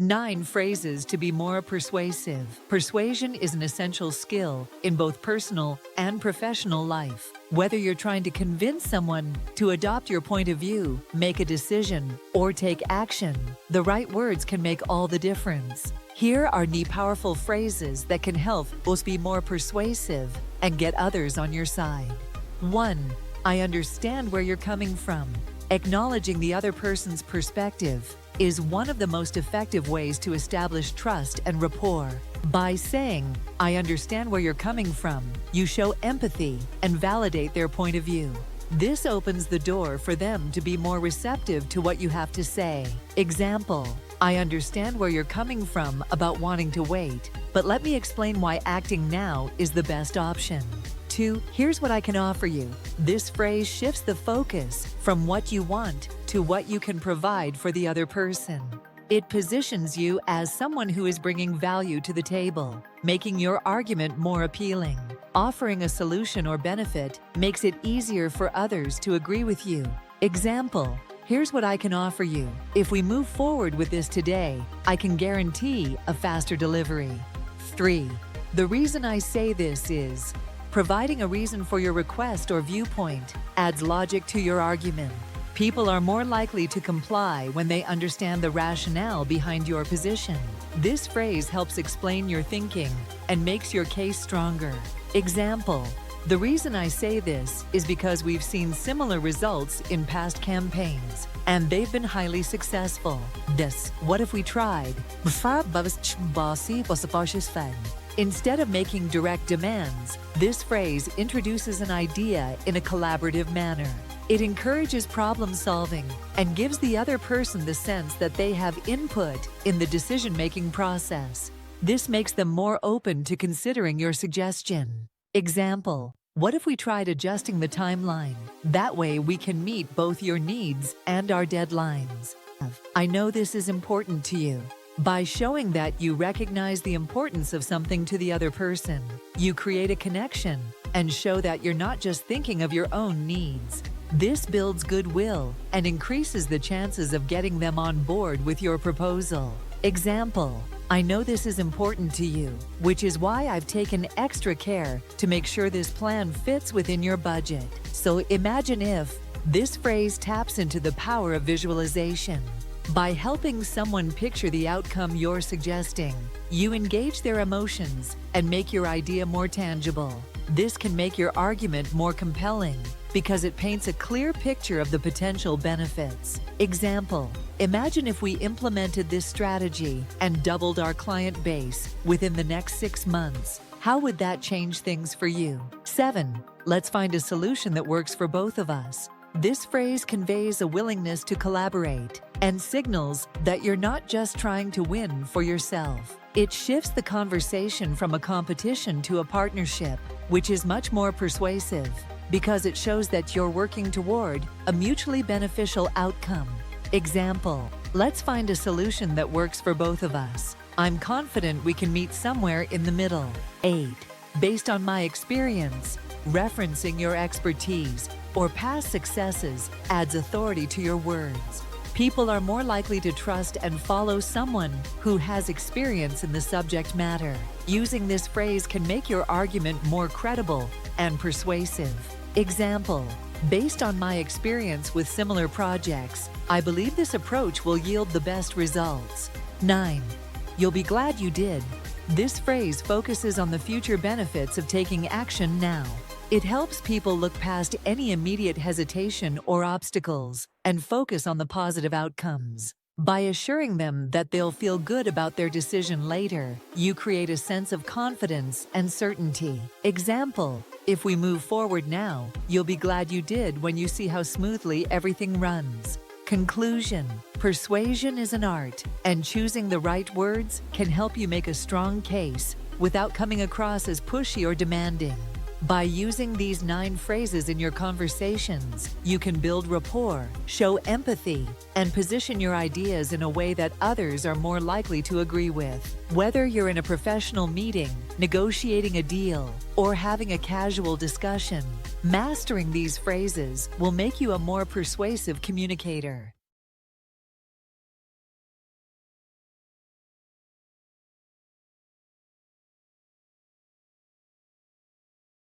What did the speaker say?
9 phrases to be more persuasive. Persuasion is an essential skill in both personal and professional life. Whether you're trying to convince someone to adopt your point of view, make a decision, or take action, the right words can make all the difference. Here are 9 powerful phrases that can help us be more persuasive and get others on your side. 1. I understand where you're coming from. Acknowledging the other person's perspective is one of the most effective ways to establish trust and rapport. By saying, I understand where you're coming from, you show empathy and validate their point of view. This opens the door for them to be more receptive to what you have to say. Example, I understand where you're coming from about wanting to wait, but let me explain why acting now is the best option. 2. Here's what I can offer you. This phrase shifts the focus from what you want to what you can provide for the other person. It positions you as someone who is bringing value to the table, making your argument more appealing. Offering a solution or benefit makes it easier for others to agree with you. Example, here's what I can offer you. If we move forward with this today, I can guarantee a faster delivery. 3. The reason I say this is, providing a reason for your request or viewpoint adds logic to your argument. People are more likely to comply when they understand the rationale behind your position. This phrase helps explain your thinking and makes your case stronger. Example, the reason I say this is because we've seen similar results in past campaigns, and they've been highly successful. This, what if we tried? Instead of making direct demands, this phrase introduces an idea in a collaborative manner. It encourages problem solving and gives the other person the sense that they have input in the decision-making process. This makes them more open to considering your suggestion. Example, what if we tried adjusting the timeline? That way we can meet both your needs and our deadlines. I know this is important to you. By showing that you recognize the importance of something to the other person, you create a connection and show that you're not just thinking of your own needs. This builds goodwill and increases the chances of getting them on board with your proposal. Example, I know this is important to you, which is why I've taken extra care to make sure this plan fits within your budget. So imagine if this phrase taps into the power of visualization. By helping someone picture the outcome you're suggesting, you engage their emotions and make your idea more tangible. This can make your argument more compelling because it paints a clear picture of the potential benefits. Example, imagine if we implemented this strategy and doubled our client base within the next 6 months. How would that change things for you? 7. Let's find a solution that works for both of us. This phrase conveys a willingness to collaborate and signals that you're not just trying to win for yourself. It shifts the conversation from a competition to a partnership, which is much more persuasive because it shows that you're working toward a mutually beneficial outcome. Example, let's find a solution that works for both of us. I'm confident we can meet somewhere in the middle. 8. Based on my experience, referencing your expertise or past successes adds authority to your words. People are more likely to trust and follow someone who has experience in the subject matter. Using this phrase can make your argument more credible and persuasive. Example, based on my experience with similar projects, I believe this approach will yield the best results. 9. You'll be glad you did. This phrase focuses on the future benefits of taking action now. It helps people look past any immediate hesitation or obstacles and focus on the positive outcomes. By assuring them that they'll feel good about their decision later, you create a sense of confidence and certainty. Example, if we move forward now, you'll be glad you did when you see how smoothly everything runs. Conclusion, persuasion is an art, and choosing the right words can help you make a strong case without coming across as pushy or demanding. By using these 9 phrases in your conversations, you can build rapport, show empathy, and position your ideas in a way that others are more likely to agree with. Whether you're in a professional meeting, negotiating a deal, or having a casual discussion, mastering these phrases will make you a more persuasive communicator.